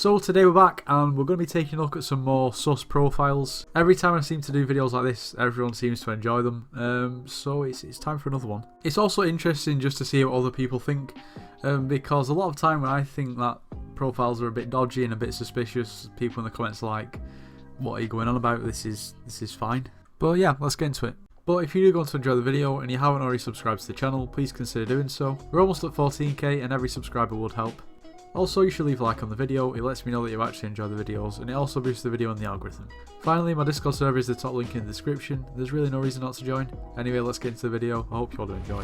So today we're back and we're going to be taking a look at some more sus profiles. Every time I seem to do videos like this, everyone seems to enjoy them, so it's time for another one. It's also interesting just to see what other people think, because a lot of time when I think that profiles are a bit dodgy and a bit suspicious, people in the comments are like, what are you going on about? This is fine. But yeah, let's get into it. But if you do want to enjoy the video and you haven't already subscribed to the channel, please consider doing so. We're almost at 14k and every subscriber would help. Also, you should leave a like on the video, it lets me know that you actually enjoy the videos, and it also boosts the video in the algorithm. Finally, my Discord server is the top link in the description. There's really no reason not to join. Anyway, let's get into the video. I hope you all do enjoy.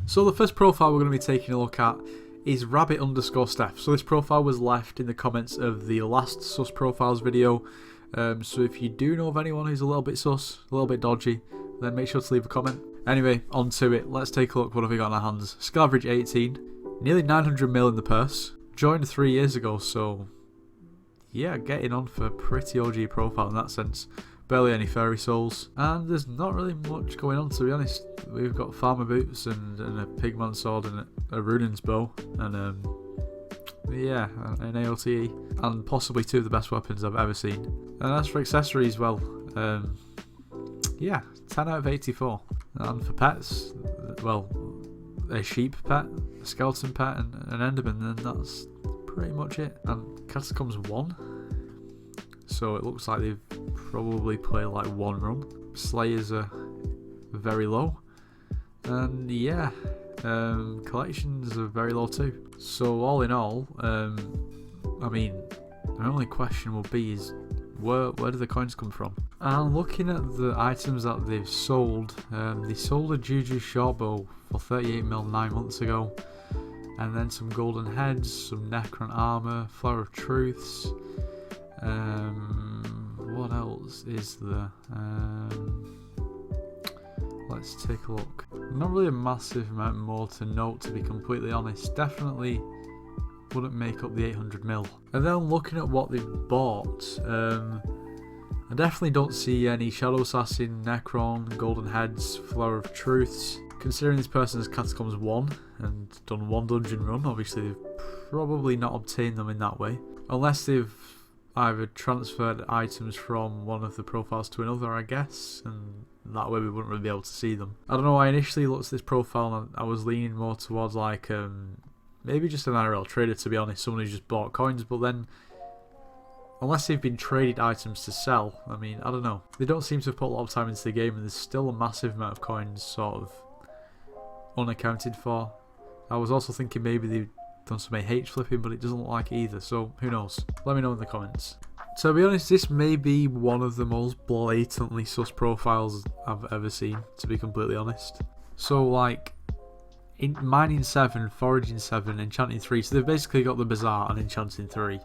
So the first profile we're going to be taking a look at is rabbit_Steph. So this profile was left in the comments of the last sus profiles video. So if you do know of anyone who's a little bit sus, a little bit dodgy, then make sure to leave a comment. Anyway, on to it. Let's take a look. What have we got in our hands? Skill average 18. Nearly 900 mil in the purse. Joined 3 years ago, so yeah, getting on for a pretty OG profile in that sense. Barely any fairy souls, and there's not really much going on, to be honest. We've got farmer boots and a pigman sword and a runin's bow, and yeah, an AOTE, and possibly 2 of the best weapons I've ever seen. And as for accessories, well, yeah, 10 out of 84. And for pets, well, a sheep pet, a skeleton pet, and an enderman, and that's pretty much it. And Catacombs 1, so it looks like they've probably played like 1 run. Slayers are very low, and yeah, collections are very low too. So all in all, I mean, the only question will be is where do the coins come from? And looking at the items that they've sold, they sold a Juju shortbow for 38 mil 9 months ago, and then some golden heads, some Necron Armor, Flower of Truths. What else is there? Let's take a look. Not really a massive amount more to note, to be completely honest. Definitely wouldn't make up the 800 mil. And then looking at what they've bought, I definitely don't see any Shadow Assassin, Necron, Golden Heads, Flower of Truths. Considering this person has Catacombs 1 and done 1 dungeon run, obviously they've probably not obtained them in that way. Unless they've either transferred items from one of the profiles to another, I guess, and that way we wouldn't really be able to see them. I don't know, I initially looked at this profile and I was leaning more towards like maybe just an IRL trader, to be honest, someone who just bought coins, but then unless they've been traded items to sell, I mean, I don't know. They don't seem to have put a lot of time into the game, and there's still a massive amount of coins sort of unaccounted for. I was also thinking maybe they've done some AH flipping, but it doesn't look like it either, so who knows. Let me know in the comments. To be honest, this may be one of the most blatantly sus profiles I've ever seen, to be completely honest. So like, in mining 7, foraging 7, enchanting 3, so they've basically got the Bazaar and enchanting 3.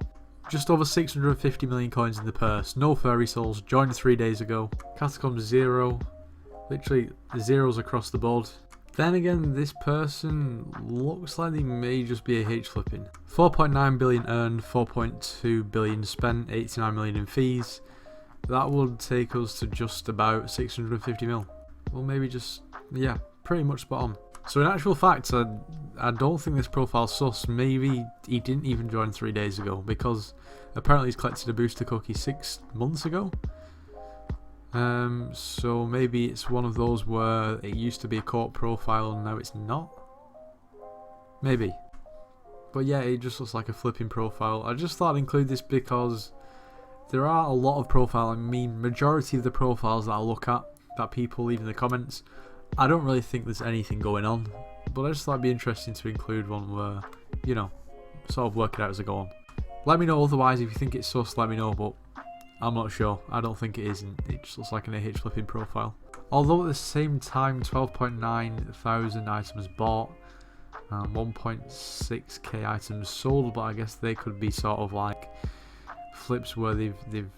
Just over 650 million coins in the purse, no fairy souls, joined 3 days ago. Catacombs 0, literally zeros across the board. Then again, this person looks like they may just be AH flipping. 4.9 billion earned, 4.2 billion spent, 89 million in fees. That would take us to just about 650 mil. Well, maybe just, yeah, pretty much spot on. So in actual fact, I don't think this profile's sus. Maybe he didn't even join 3 days ago, because apparently he's collected a booster cookie 6 months ago. So maybe it's one of those where it used to be a court profile and now it's not. Maybe. But yeah, it just looks like a flipping profile. I just thought I'd include this because there are a lot of profiles. I mean, majority of the profiles that I look at, that people leave in the comments, I don't really think there's anything going on. But I just thought it'd be interesting to include one where, you know, sort of work it out as I go on. Let me know otherwise. If you think it's sus, let me know, but I'm not sure. I don't think it isn't. It just looks like an AH flipping profile. Although at the same time, 12.9 thousand items bought and 1.6k items sold, but I guess they could be sort of like flips where they've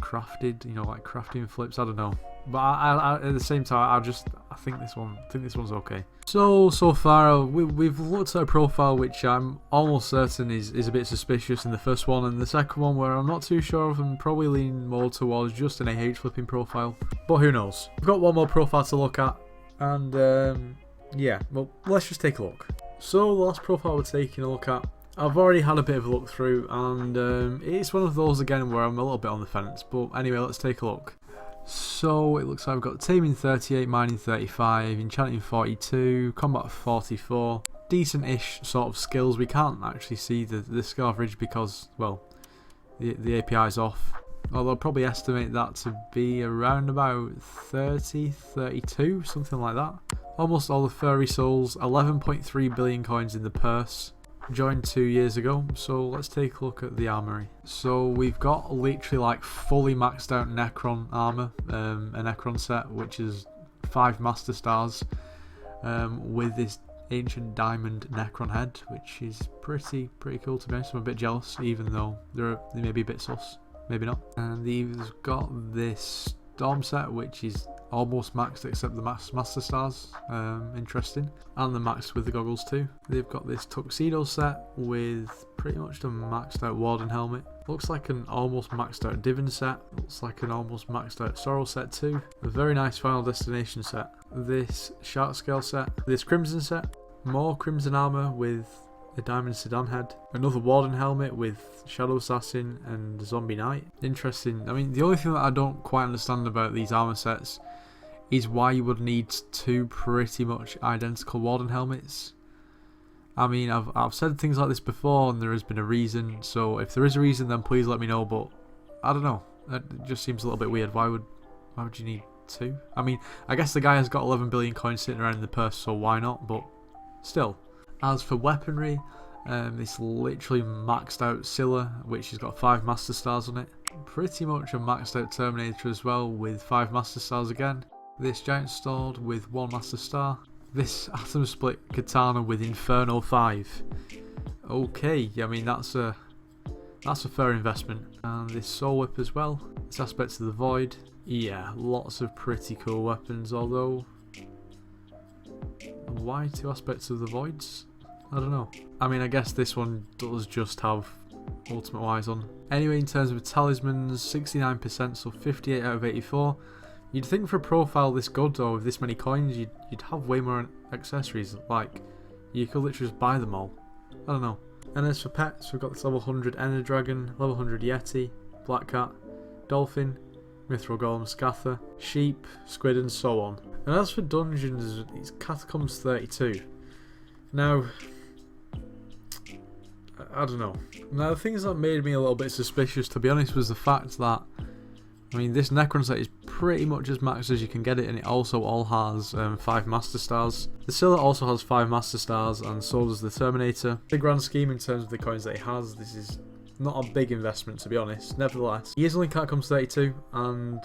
crafted, you know, like crafting flips. I don't know. But I at the same time, I think this one's okay. So far we've looked at a profile which I'm almost certain is a bit suspicious in the first one, and the second one where I'm not too sure of, and probably leaning more towards just an AH flipping profile. But who knows? We've got one more profile to look at, and yeah, well, let's just take a look. So the last profile we're taking a look at, I've already had a bit of a look through, and it's one of those again where I'm a little bit on the fence. But anyway, let's take a look. So it looks like we've got Taming 38, Mining 35, Enchanting 42, Combat 44. Decent-ish sort of skills. We can't actually see the skill average because, well, the API is off. Although I'll probably estimate that to be around about 30, 32, something like that. Almost all the furry souls, 11.3 billion coins in the purse. Joined 2 years ago, so let's take a look at the armory. So we've got literally like fully maxed out Necron Armor, a Necron set, which is 5 Master Stars, with this ancient diamond Necron head, which is pretty cool to be honest. I'm a bit jealous, even though they may be a bit sus, maybe not. And they've got this Storm set, which is almost maxed except the Master Stars, interesting, and the maxed with the goggles too. They've got this Tuxedo set with pretty much the maxed out Warden helmet. Looks like an almost maxed out Divin set. Looks like an almost maxed out Sorrow set too. A very nice Final Destination set. This Shark Scale set. This Crimson set. More Crimson armor with a Diamond Sedan head. Another Warden helmet with Shadow Assassin and Zombie Knight. Interesting. I mean, the only thing that I don't quite understand about these armor sets is why you would need 2 pretty much identical Warden helmets. I mean, I've said things like this before and there has been a reason, so if there is a reason then please let me know, but I don't know. It just seems a little bit weird. Why would you need 2? I mean, I guess the guy has got 11 billion coins sitting around in the purse, so why not, but still. As for weaponry, this literally maxed out Scylla, which has got 5 Master Stars on it. Pretty much a maxed out Terminator as well with 5 Master Stars again. This Giant Sword with 1 Master Star. This Atom Split Katana with Inferno 5. Okay, I mean that's a fair investment. And this Soul Whip as well. This Aspects of the Void. Yeah, lots of pretty cool weapons, although why 2 Aspects of the Voids? I don't know. I mean, I guess this one does just have Ultimate Wise on. Anyway, in terms of talismans, 69%, so 58 out of 84. You'd think for a profile this good, or with this many coins, you'd have way more accessories. Like, you could literally just buy them all. I don't know. And as for pets, we've got this level 100 Ender Dragon, level 100 Yeti, Black Cat, Dolphin, Mithril Golem, Scather, Sheep, Squid, and so on. And as for dungeons, it's Catacombs 32. Now, I don't know. Now, the things that made me a little bit suspicious, to be honest, was the fact that, I mean, this Necron set is pretty much as maxed as you can get it, and it also all has 5 Master Stars. The Scylla also has 5 Master Stars, and so does the Terminator. The grand scheme in terms of the coins that he has, this is not a big investment, to be honest. Nevertheless, he is only Catacombs 32, and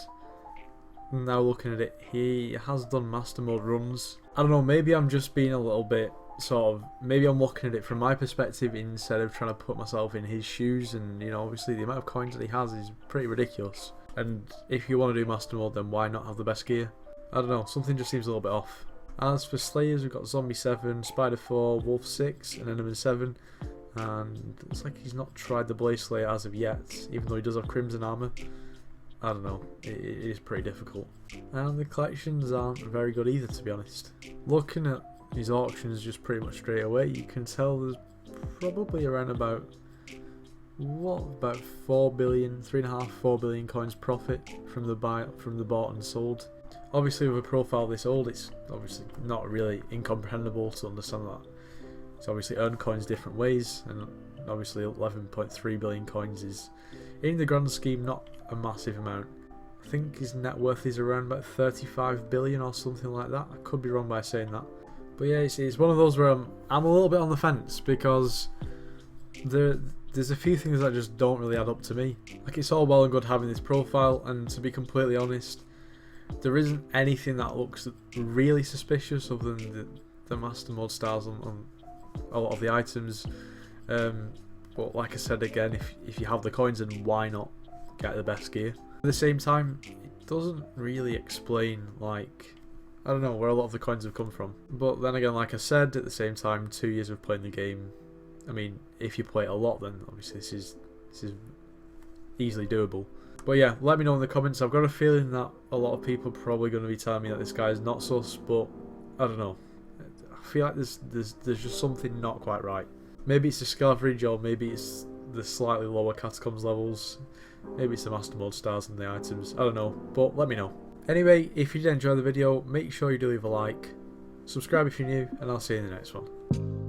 now looking at it, he has done Master Mode runs. I don't know, maybe I'm just being a little bit maybe I'm looking at it from my perspective instead of trying to put myself in his shoes, and you know, obviously the amount of coins that he has is pretty ridiculous. And if you want to do Master Mode, then why not have the best gear? I don't know, something just seems a little bit off. As for Slayers, we've got Zombie 7, Spider 4, Wolf 6, and Enemy 7. And it looks like he's not tried the Blaze Slayer as of yet, even though he does have Crimson Armor. I don't know, it is pretty difficult. And the collections aren't very good either, to be honest. Looking at his auctions just pretty much straight away, you can tell there's probably around about 4 billion, 3.5, 4 billion coins profit from the bought and sold. Obviously with a profile this old, it's obviously not really incomprehensible to understand that it's obviously earned coins different ways, and obviously 11.3 billion coins is, in the grand scheme, not a massive amount. I think his net worth is around about 35 billion or something like that. I could be wrong by saying that. But yeah, it's one of those where I'm a little bit on the fence, because there's a few things that just don't really add up to me. Like, it's all well and good having this profile, and to be completely honest, there isn't anything that looks really suspicious other than the Master Mode stars on a lot of the items. But like I said again, if you have the coins, then why not get the best gear? At the same time, it doesn't really explain, like, I don't know, where a lot of the coins have come from. But then again, like I said, at the same time, 2 years of playing the game, I mean, if you play it a lot, then obviously this is easily doable. But yeah, let me know in the comments. I've got a feeling that a lot of people are probably going to be telling me that this guy is not sus, but I don't know. I feel like there's just something not quite right. Maybe it's the Scavenge, or maybe it's the slightly lower Catacombs levels. Maybe it's the Master Mode stars and the items. I don't know, but let me know. Anyway, if you did enjoy the video, make sure you do leave a like, subscribe if you're new, and I'll see you in the next one.